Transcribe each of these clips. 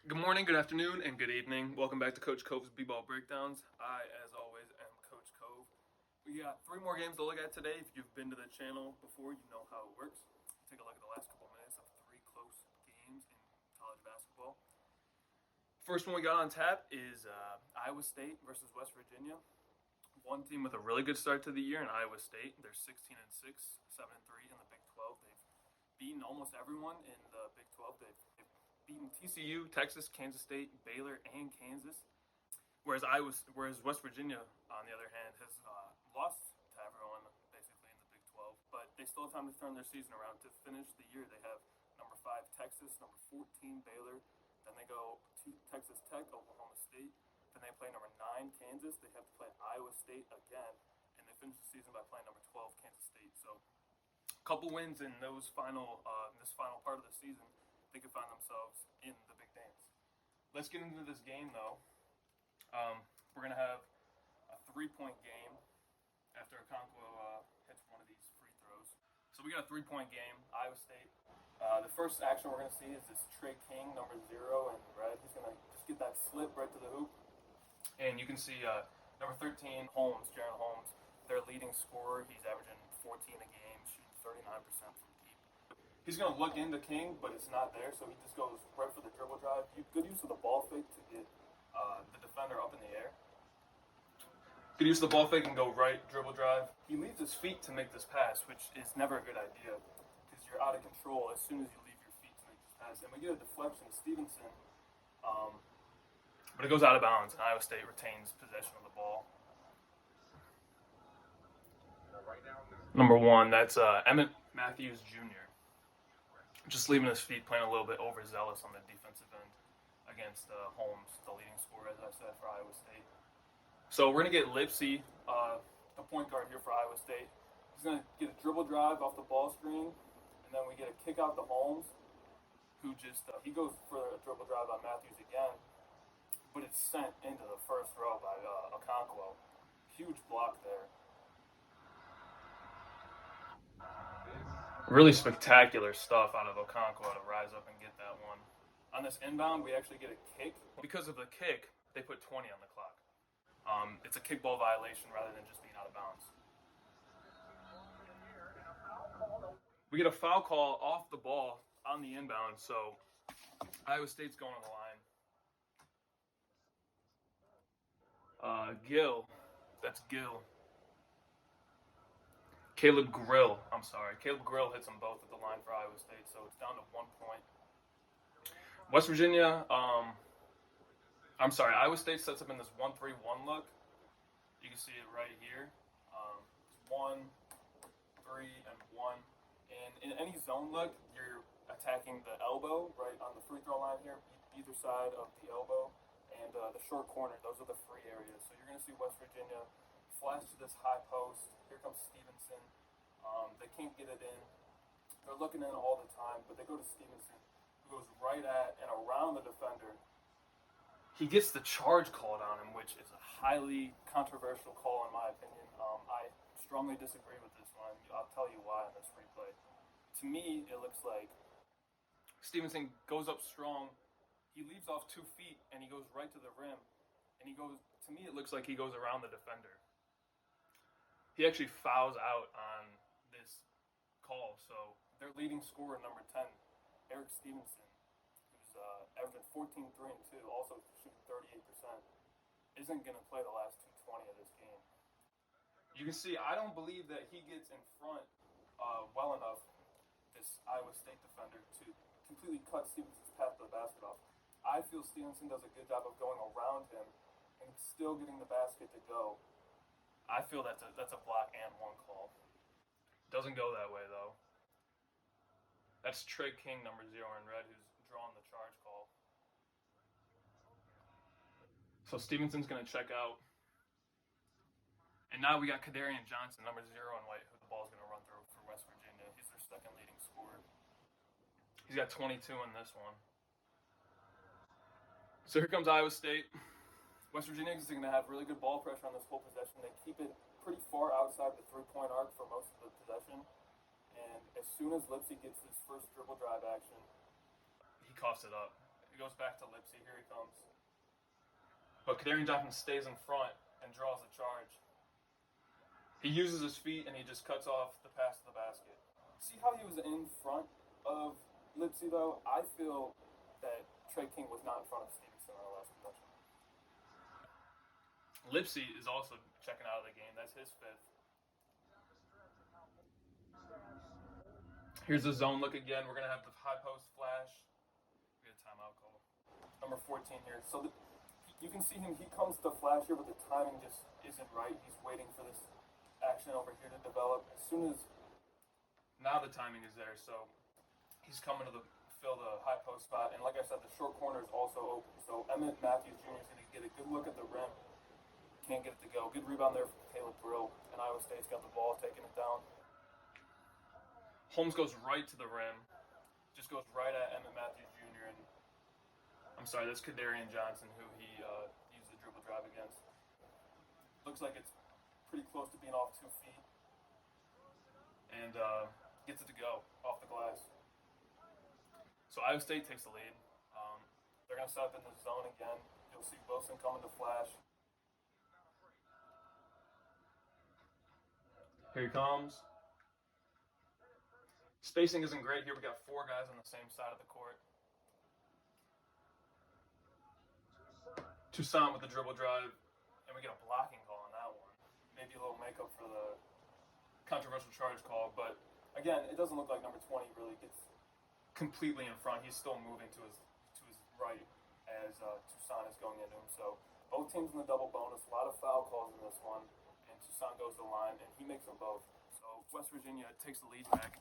Good morning, good afternoon, and good evening. Welcome back to Coach Cove's B-Ball Breakdowns. I, as always, am Coach Cove. We got 3 more games to look at today. If you've been to the channel before, you know how it works. Take a look at the last couple minutes of 3 close games in college basketball. First one we got on tap is Iowa State versus West Virginia. One team with a really good start to the year in Iowa State. They're 16-6, 7-3 in the Big 12. They've beaten almost everyone in the Big 12. They've beaten TCU, Texas, Kansas State, Baylor, and Kansas. Whereas West Virginia, on the other hand, has lost to everyone basically in the Big 12. But they still have time to turn their season around. To finish the year, they have number 5 Texas, number 14 Baylor. Then they go to Texas Tech, Oklahoma State. Then they play number 9 Kansas. They have to play Iowa State again, and they finish the season by playing number 12 Kansas State. So, a couple wins in this final part of the season, they could find themselves in the big dance. Let's get into this game, though. We're going to have a 3-point game after Okonkwo hits one of these free throws. So we got a 3-point game, Iowa State. The first action we're going to see is this Trey King, number 0 in red. He's going to just get that slip right to the hoop. And you can see number 13, Jaron Holmes, their leading scorer. He's averaging 14 a game, shooting 39% from deep. He's going to look into King, but it's not there, so he just goes right for the dribble drive. Good use of the ball fake to get the defender up in the air. Good use of the ball fake and go right, dribble drive. He leaves his feet to make this pass, which is never a good idea because you're out of control as soon as you leave your feet to make this pass. And we get a deflection to Stevenson, but it goes out of bounds, and Iowa State retains possession of the ball. Number 1, that's Emmett Matthews Jr. Just leaving his feet, playing a little bit overzealous on the defensive end against Holmes, the leading scorer, as I said, for Iowa State. So we're going to get Lipsy, the point guard here for Iowa State. He's going to get a dribble drive off the ball screen, and then we get a kick out to Holmes, who just, he goes for a dribble drive on Matthews again, but it's sent into the first row by Okonkwo. Huge block there. Really spectacular stuff out of Okonkwo to rise up and get that one. On this inbound, we actually get a kick. Because of the kick, they put 20 on the clock. It's a kickball violation rather than just being out of bounds. We get a foul call off the ball on the inbound, so Iowa State's going to the line. Gill, that's Gill. Caleb Grill hits them both at the line for Iowa State, so it's down to 1 point. Iowa State sets up in this 1-3-1 look. You can see it right here. 1, 3, and 1. And in any zone look, you're attacking the elbow right on the free throw line here, either side of the elbow, and the short corner. Those are the free areas. So you're going to see West Virginia flash to this high post. Here comes Stevenson. They can't get it in. They're looking in all the time, but they go to Stevenson, who goes right at and around the defender. He gets the charge called on him, which is a highly controversial call in my opinion. I strongly disagree with this one. I'll tell you why in this replay. To me, it looks like Stevenson goes up strong. He leaves off 2 feet, and he goes right to the rim. And to me, it looks like he goes around the defender. He actually fouls out on this call. So their leading scorer, number 10, Eric Stevenson, who's averaging 14, 3, and 2, also shooting 38%, isn't going to play the last 2:20 of this game. You can see, I don't believe that he gets in front well enough, this Iowa State defender, to completely cut Stevenson's path to the basket off. I feel Stevenson does a good job of going around him and still getting the basket to go. I feel that's a block and 1 call. Doesn't go that way, though. That's Trey King, number 0 in red, who's drawn the charge call. So Stevenson's going to check out. And now we got Kadarian Johnson, number 0 in white, who the ball's going to run through for West Virginia. He's their second leading scorer. He's got 22 in this one. So here comes Iowa State. West Virginia is going to have really good ball pressure on this whole possession. They keep it pretty far outside the 3-point arc for most of the possession. And as soon as Lipsy gets his first dribble drive action, he coughs it up. It goes back to Lipsy. Here he comes. But Kadarian Johnson stays in front and draws the charge. He uses his feet and he just cuts off the pass to the basket. See how he was in front of Lipsy though? I feel that Trey King was not in front of Stevenson on the last possession. Lipsy is also checking out of the game. That's his fifth. Here's the zone look again. We're going to have the high post flash. We get a timeout call. Number 14 here. So you can see him. He comes to flash here, but the timing just isn't right. He's waiting for this action over here to develop. As soon as now the timing is there, so he's coming to fill the high post spot. And like I said, the short corner is also open. So Emmett Matthews Jr. is going to get a good look at the rim. Can't get it to go. Good rebound there from Caleb Brill. And Iowa State's got the ball, taking it down. Holmes goes right to the rim. Just goes right at Emmett Matthews Jr. And I'm sorry, that's Kadarian Johnson, who he used the dribble drive against. Looks like it's pretty close to being off 2 feet. And gets it to go off the glass. So Iowa State takes the lead. They're going to set up in the zone again. You'll see Wilson coming to flash. Here he comes. Spacing isn't great here. We got 4 guys on the same side of the court. Toussaint with the dribble drive, and we get a blocking call on that one. Maybe a little makeup for the controversial charge call, but again, it doesn't look like number 20 really gets completely in front. He's still moving to his right as Toussaint is going into him. So both teams in the double bonus. A lot of foul calls in this one, and Toussaint goes to the line, and he makes them both. So West Virginia takes the lead back.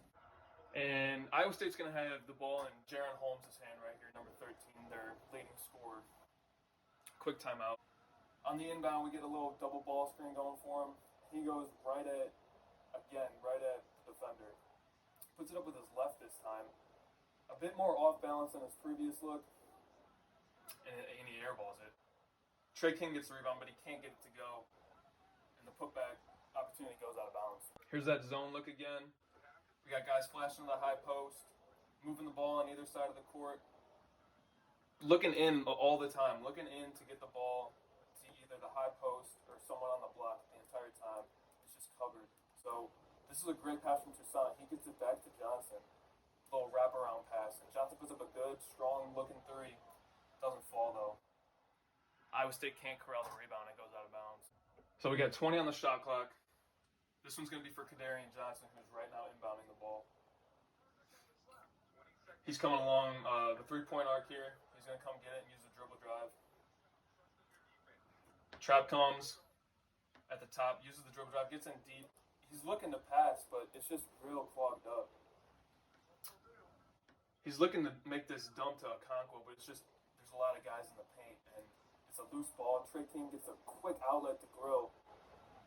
And Iowa State's going to have the ball in Jaron Holmes' hand right here, number 13, their leading scorer. Quick timeout. On the inbound, we get a little double ball screen going for him. He goes right at the defender. Puts it up with his left this time. A bit more off balance than his previous look. And he airballs it. Trey King gets the rebound, but he can't get it to go. And the putback opportunity goes out of bounds. Here's that zone look again. We got guys flashing to the high post, moving the ball on either side of the court. Looking in all the time, looking in to get the ball to either the high post or someone on the block the entire time. It's just covered. So this is a great pass from Toussaint. He gets it back to Johnson. Little wraparound pass. And Johnson puts up a good, strong looking three. Doesn't fall though. Iowa State can't corral the rebound. It goes out of bounds. So we got 20 on the shot clock. This one's going to be for Kadarian Johnson, who's right now inbounding the ball. He's coming along the three-point arc here. He's going to come get it and use the dribble drive. Trap comes at the top, uses the dribble drive, gets in deep. He's looking to pass, but it's just real clogged up. He's looking to make this dump to Okonkwo, but it's just there's a lot of guys in the paint, and it's a loose ball. Trey King gets a quick outlet to Grill.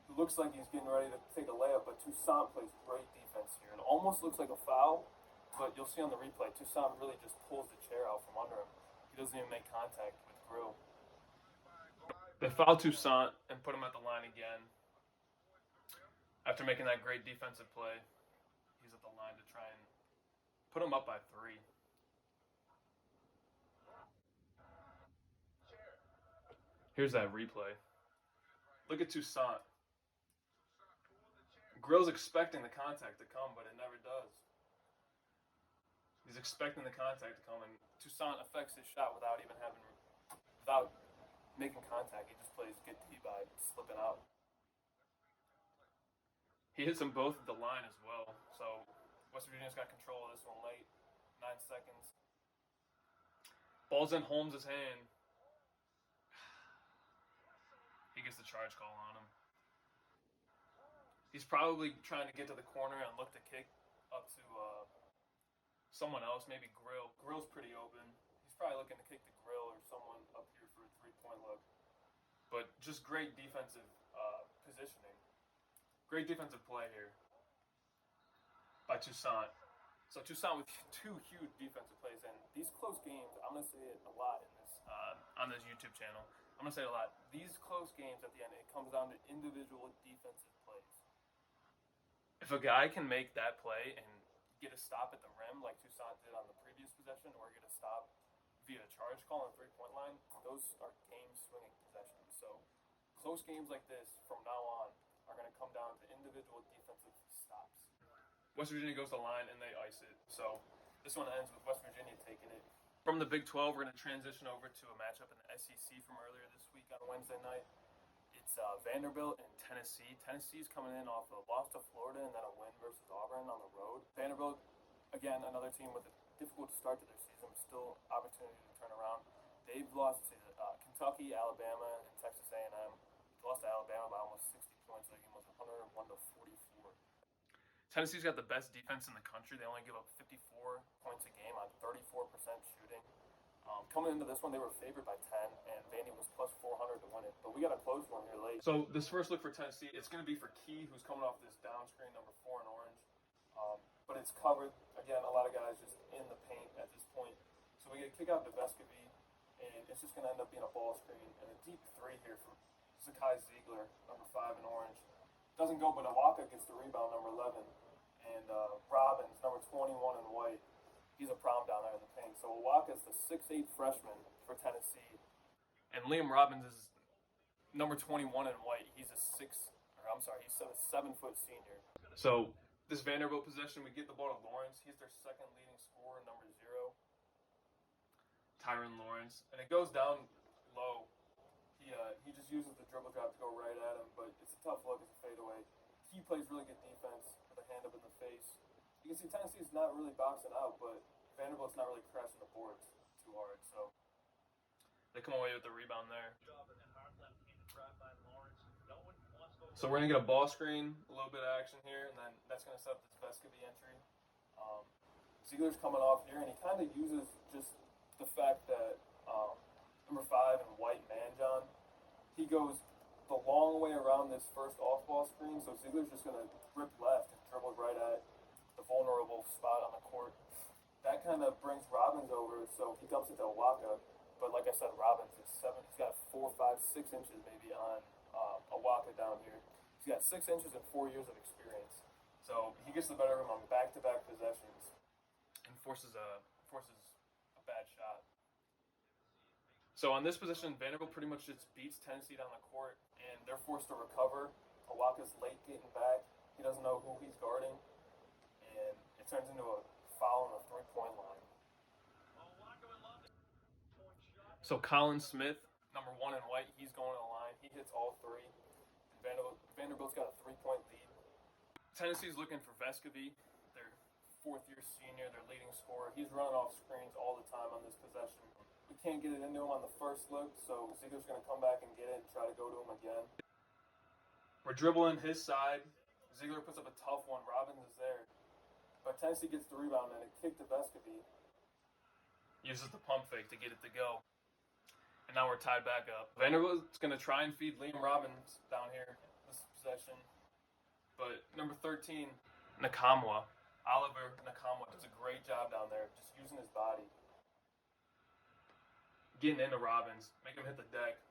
It looks like he's getting ready to take a layup, but Toussaint plays great defense here. It almost looks like a foul, but you'll see on the replay, Toussaint really just pulls the chair out from under him. He doesn't even make contact with Grill. They foul Toussaint and put him at the line again. After making that great defensive play, he's at the line to try and put him up by 3. Here's that replay. Look at Toussaint. Grill's expecting the contact to come, but it never does. He's expecting the contact to come, and Toussaint affects his shot without making contact. He just plays good D by slipping out. He hits them both at the line as well. So West Virginia's got control of this one late. 9 seconds. Ball's in Holmes' hand. He gets the charge call on him. He's probably trying to get to the corner and look to kick up to someone else, maybe Grill. Grill's pretty open. He's probably looking to kick to Grill or someone up here for a 3-point look. But just great defensive positioning. Great defensive play here by Toussaint. So Toussaint with 2 huge defensive plays, and these close games, I'm going to say it a lot in this on this YouTube channel. I'm going to say it a lot. These close games at the end, it comes down to individual defensive plays. If a guy can make that play and get a stop at the rim like Toussaint did on the previous possession, or get a stop via charge call on the 3-point line, those are game-swinging possessions. So close games like this from now on are going to come down to individual defensive stops. West Virginia goes to the line and they ice it. So this one ends with West Virginia taking it. From the Big 12, we're going to transition over to a matchup in the SEC from earlier this week on Wednesday night. It's Vanderbilt and Tennessee. Tennessee's coming in off a loss to Florida and then a win versus Auburn on the road. Vanderbilt, again, another team with a difficult start to their season, but still opportunity to turn around. They've lost to Kentucky, Alabama, and Texas A&M. They lost to Alabama by almost 60 points. Their game was 101 to 44. Tennessee's got the best defense in the country. They only give up 54 points a game on 34% shooting. Coming into this one, they were favored by 10, and Vandy was plus 400 to win it. But we got a close one here late. So this first look for Tennessee, it's going to be for Key, who's coming off this down screen, number 4 in orange. But it's covered. Again, a lot of guys just in the paint at this point. So we get a kick out to Vescovy, and it's just going to end up being a ball screen. And a deep 3 here for Zakai Ziegler, number 5 in orange. Doesn't go, but Awaka gets the rebound, number 11. And Robbins, number 21 in white. He's a problem down there in the paint. So Awaka's the 6'8 freshman for Tennessee. And Liam Robbins is number 21 in white. He's a 7-foot senior. So this Vanderbilt possession, we get the ball to Lawrence. He's their second leading scorer, number 0. Tyron Lawrence. And it goes down low. He just uses the dribble drop to go right at him, but it's a tough look. It's a fadeaway. He plays really good defense with a hand up in the face. You can see Tennessee's not really boxing out, but Vanderbilt's not really crashing the boards too hard. So they come away with the rebound there. So we're going to get a ball screen, a little bit of action here, and then that's going to set up this Vescovy entry. Ziegler's coming off here, and he kind of uses just the fact that number 5 in white, Manjon, he goes the long way around this first off-ball screen, so Ziegler's just going to rip left and dribble right at the vulnerable spot on the court. That kind of brings Robbins over, so he dumps it to Awaka. But like I said, Robbins is 7. He's got 4, 5, 6 inches maybe on Awaka down here. He's got 6 inches and 4 years of experience. So he gets the better of him on back-to-back possessions and forces a bad shot. So on this position, Vanderbilt pretty much just beats Tennessee down the court, and they're forced to recover. Awaka's late getting back. He doesn't know who he's guarding, and it turns into a foul on the 3-point line. So Colin Smith, number 1 in white, he's going to the line. He hits all 3. Vanderbilt's got a 3-point lead. Tennessee's looking for Vescovy, their 4th-year senior, their leading scorer. He's running off screens all the time on this possession. We can't get it into him on the first look, so Ziegler's going to come back and get it and try to go to him again. We're dribbling his side. Ziegler puts up a tough one. Robbins is there. But Tennessee gets the rebound and a kick to Vescovy. Uses the pump fake to get it to go. And now we're tied back up. Vanderbilt's going to try and feed Liam Robbins down here this possession. But number 13, Oliver Nakamwa, does a great job down there, just using his body. Getting into Robbins, make him hit the deck.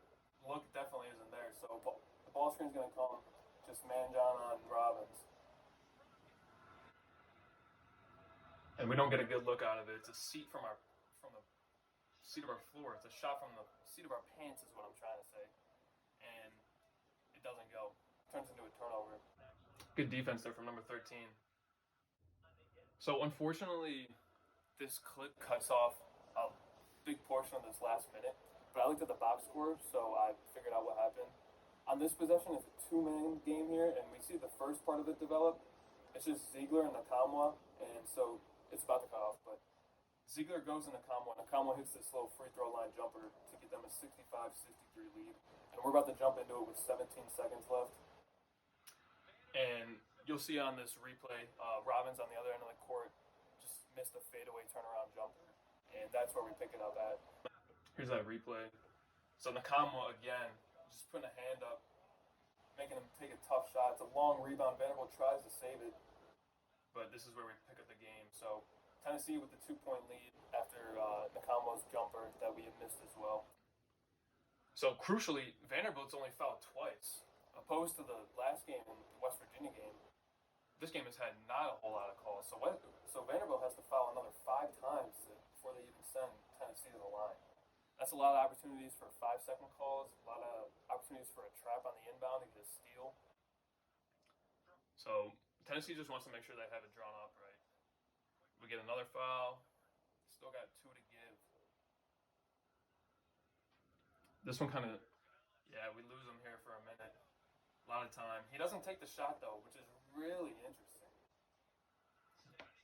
Look definitely isn't there, so the ball screen's going to come. Just Manjon on Robbins. And we don't get a good look out of it. It's a seat from the seat of our floor. It's a shot from the seat of our pants is what I'm trying to say. And it doesn't go. It turns into a turnover. Good defense there from number 13. So unfortunately, this clip cuts off a big portion of this last minute. But I looked at the box score, so I figured out what happened. On this possession, it's a 2-man game here, and we see the first part of it develop. It's just Ziegler and Nakamwa, and so it's about to cut off. But Ziegler goes to Nakamwa. Nakamwa hits this little free throw line jumper to get them a 65-63 lead. And we're about to jump into it with 17 seconds left. And you'll see on this replay, Robbins on the other end of the court just missed a fadeaway turnaround jumper. And that's where we pick it up at. Here's that replay. So Nakamwa again, just putting a hand up, making him take a tough shot. It's a long rebound. Vanderbilt tries to save it, but this is where we pick up the game. So Tennessee with the 2-point lead after Nakamwa's jumper that we had missed as well. So crucially, Vanderbilt's only fouled twice, opposed to the last game, the West Virginia game. This game has had not a whole lot of calls. So Vanderbilt has to foul another 5 times before they even send Tennessee to the line. That's a lot of opportunities for 5-second calls, a lot of opportunities for a trap on the inbound to get a steal. So Tennessee just wants to make sure they have it drawn up right. We get another foul. Still got 2 to give. This one kind of, yeah, we lose him here for a minute. A lot of time. He doesn't take the shot though, which is really interesting.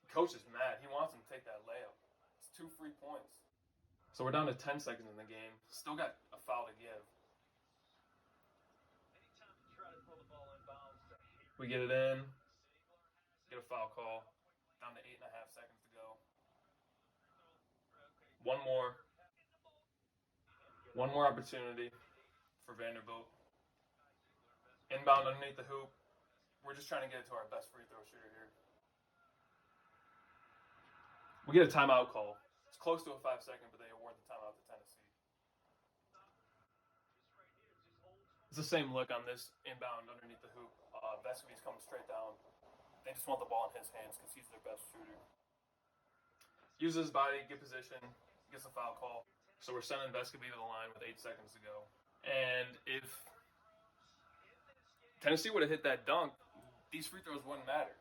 Coach is mad. He wants him to take that layup. It's 2 free points. So we're down to 10 seconds in the game. Still got a foul to give. We get it in. Get a foul call. Down to 8.5 seconds to go. One more opportunity for Vanderbilt. Inbound underneath the hoop. We're just trying to get it to our best free throw shooter here. We get a timeout call. It's close to a 5-second, but they award the timeout to Tennessee. It's the same look on this inbound underneath the hoop. Vescovi's coming straight down. They just want the ball in his hands because he's their best shooter. Uses his body, get position, gets a foul call. So we're sending Vescovi to the line with 8 seconds to go. And if Tennessee would have hit that dunk, these free throws wouldn't matter.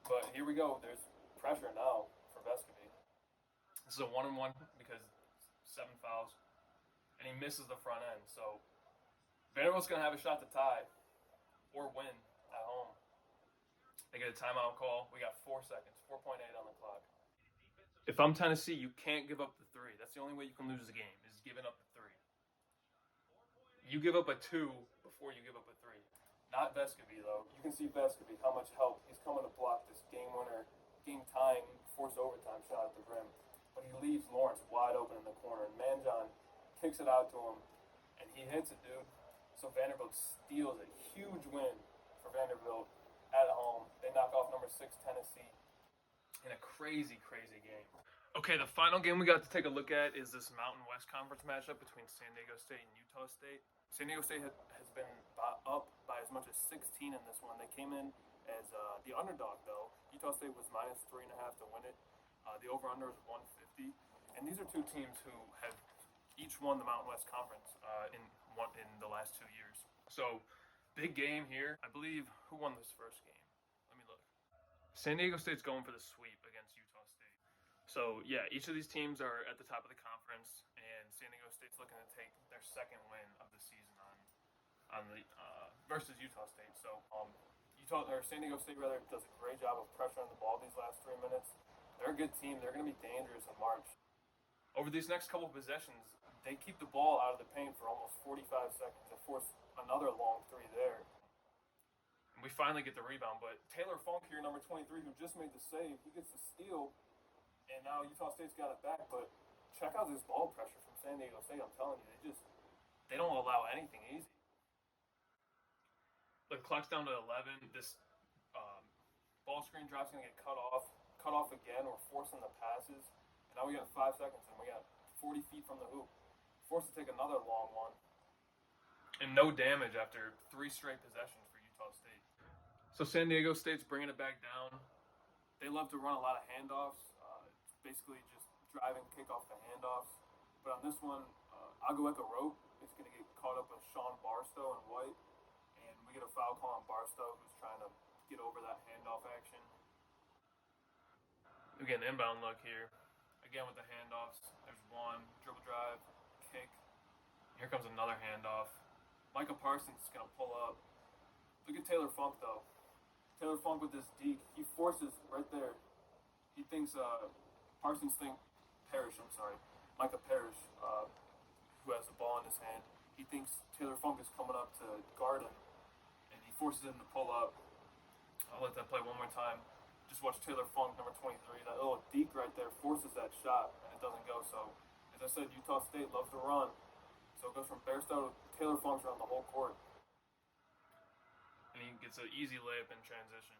But here we go. There's pressure now for Vescovi. This is a 1-on-1 because 7 fouls. And he misses the front end. So Vanderbilt's going to have a shot to tie or win at home. They get a timeout call. We got 4 seconds, 4.8 on the clock. If I'm Tennessee, you can't give up the 3. That's the only way you can lose the game, is giving up the 3. You give up a 2 before you give up a 3. Not Vescovi, though. You can see Vescovi, how much help. He's coming to block this game winner, game tying, forced overtime shot at the rim. But he leaves Lawrence wide open in the corner. And Manjon kicks it out to him, and he hits it, dude. So Vanderbilt steals a huge win for Vanderbilt at home. They knock off number 6 Tennessee in a crazy, crazy game. Okay, the final game we got to take a look at is this Mountain West Conference matchup between San Diego State and Utah State. San Diego State has been up by as much as 16 in this one. They came in as the underdog, though. Utah State was minus 3.5 to win it. The over-under is 150. And these are 2 teams who have each won the Mountain West Conference in the last 2 years. So, big game here. I believe, who won this first game? Let me look. San Diego State's going for the sweep against Utah State. So, yeah, each of these teams are at the top of the conference, and San Diego State's looking to take their second win of the season versus Utah State. So, San Diego State does a great job of pressuring the ball these last 3 minutes. They're a good team. They're going to be dangerous in March. Over these next couple of possessions, they keep the ball out of the paint for almost 45 seconds and force another long 3 there. And we finally get the rebound, but Taylor Funk here, number 23, who just made the save, he gets the steal, and now Utah State's got it back. But check out this ball pressure from San Diego State. I'm telling you, they don't allow anything easy. The clock's down to 11. This ball screen drop's going to get cut off again. We're forcing the passes. And now we got 5 seconds, and we got 40 feet from the hoop. Forced to take another long one. And no damage after 3 straight possessions for Utah State. So San Diego State's bringing it back down. They love to run a lot of handoffs. It's basically just drive and kick off the handoffs. But on this one, Agueka Rope is going to get caught up with Sean Barstow and White. And we get a foul call on Barstow, who's trying to get over that handoff action. We get an inbound look here. Again with the handoffs. There's one, dribble drive, kick. Here comes another handoff. Micah Parsons is going to pull up. Look at Taylor Funk, though. Taylor Funk with this deke. He forces right there. He thinks, Micah Parrish, who has the ball in his hand. He thinks Taylor Funk is coming up to guard him, and he forces him to pull up. I'll let that play one more time. Just watch Taylor Funk, number 23. That little deke right there forces that shot, and it doesn't go. So, as I said, Utah State loves to run. So it goes from Barstow to Taylor Funk around the whole court. And he gets an easy layup in transition.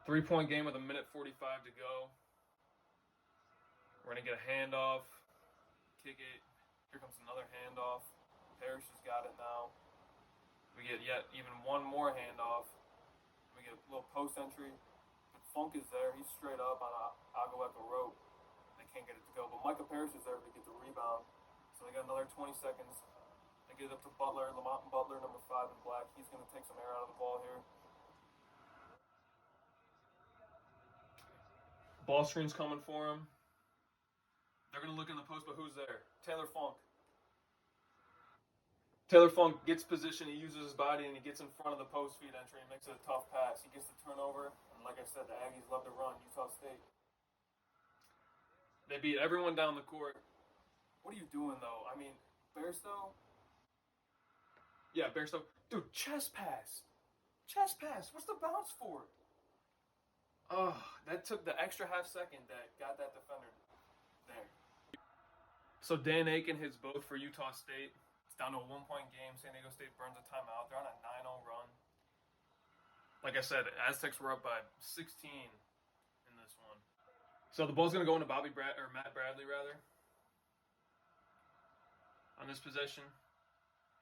3-point game with 1:45 to go. We're going to get a handoff. Kick it. Here comes another handoff. Parrish has got it now. We get yet even one more handoff. We get a little post entry. But Funk is there. He's straight up on a Agaweka rope. They can't get it to go. But Micah Parrish is there to get the rebound. So they got another 20 seconds. They get it up to Butler, Lamont Butler, number 5 in black. He's going to take some air out of the ball here. Ball screen's coming for him. They're going to look in the post, but who's there? Taylor Funk. Taylor Funk gets position, he uses his body, and he gets in front of the post feed entry and makes it a tough pass. He gets the turnover, and like I said, the Aggies love to run. Utah State. They beat everyone down the court. What are you doing, though? I mean, Bairstow? Yeah, Bairstow. Dude, chest pass. Chest pass. What's the bounce for? Oh, that took the extra half second that got that defender there. So Dan Aiken hits both for Utah State. Down to a 1-point game. San Diego State burns a timeout. They're on a 9-0 run. Like I said, Aztecs were up by 16 in this one. So the ball's going to go into Matt Bradley, rather. On this possession.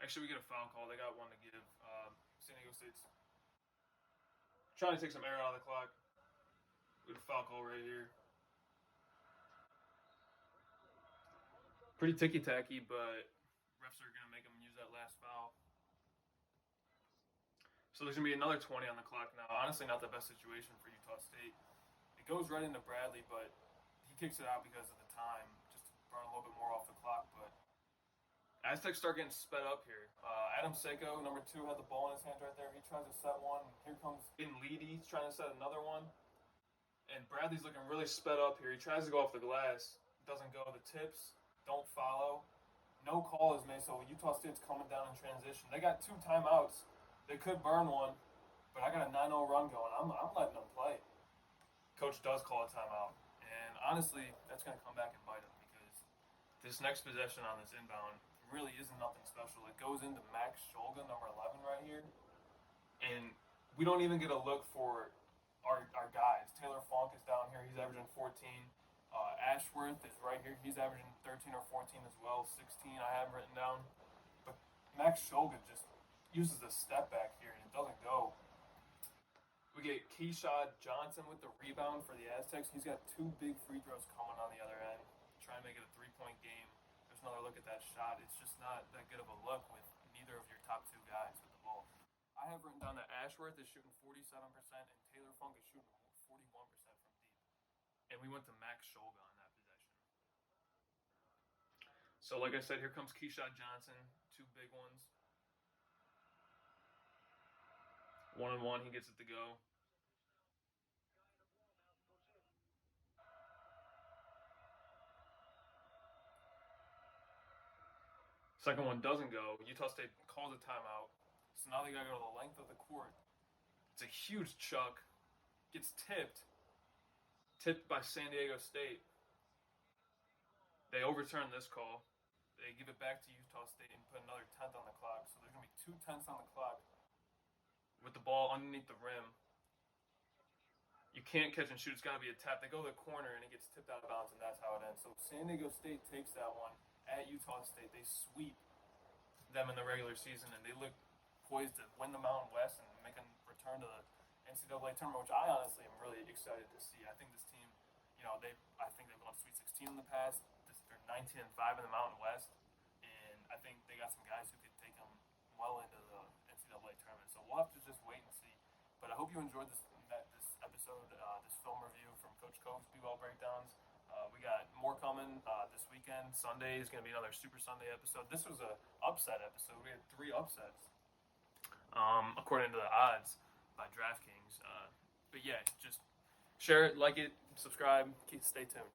Actually, we get a foul call. They got one to give. San Diego State's trying to take some air out of the clock. We get a foul call right here. Pretty ticky-tacky, but refs are going to make them use that last foul. So there's going to be another 20 on the clock now. Honestly, not the best situation for Utah State. It goes right into Bradley, but he kicks it out because of the time, just to burn a little bit more off the clock. But Aztecs start getting sped up here. Adam Seiko, number 2, had the ball in his hands right there. He tries to set one. Here comes Leedy. He's trying to set another one. And Bradley's looking really sped up here. He tries to go off the glass. Doesn't go. The tips don't follow. No call is made, so Utah State's coming down in transition. They got 2 timeouts. They could burn one, but I got a 9-0 run going. I'm letting them play. Coach does call a timeout. And honestly, that's going to come back and bite him because this next possession on this inbound really isn't nothing special. It goes into Max Shulga, number 11 right here. And we don't even get a look for our guys. Taylor Funk is down here. He's averaging 14. Ashworth is right here. He's averaging 13 or 14 as well. 16 I have written down. But Max Shulga just uses a step back here and it doesn't go. We get Keyshawn Johnson with the rebound for the Aztecs. He's got 2 big free throws coming on the other end. Try and make it a 3-point game. There's another look at that shot. It's just not that good of a look with neither of your top 2 guys with the ball. I have written down that Ashworth is shooting 47% and Taylor Funk is shooting 41% from deep. And we went to Max Shulga on that possession. So like I said, here comes Keyshawn Johnson. 2 big ones. 1-on-1, he gets it to go. Second one doesn't go. Utah State calls a timeout. So now they got to go to the length of the court. It's a huge chuck. Gets tipped. Tipped by San Diego State. They overturn this call. They give it back to Utah State and put another 10th on the clock. So there's going to be 2 tenths on the clock with the ball underneath the rim. You can't catch and shoot. It's got to be a tap. They go to the corner and it gets tipped out of bounds, and that's how it ends. So San Diego State takes that one at Utah State. They sweep them in the regular season, and they look poised to win the Mountain West and make a return to the NCAA tournament, which I honestly am really excited to see. I think this team, I think they've gone Sweet 16 in the past. They're 19-5 in the Mountain West, and I think they got some guys who could take them well into the NCAA tournament. So we'll have to just wait and see. But I hope you enjoyed this episode, this film review from Coach Cove's B-Ball Breakdowns. We got more coming this weekend. Sunday is going to be another Super Sunday episode. This was an upset episode. We had 3 upsets, according to the odds by DraftKings. But yeah, just share it, like it, subscribe, stay tuned.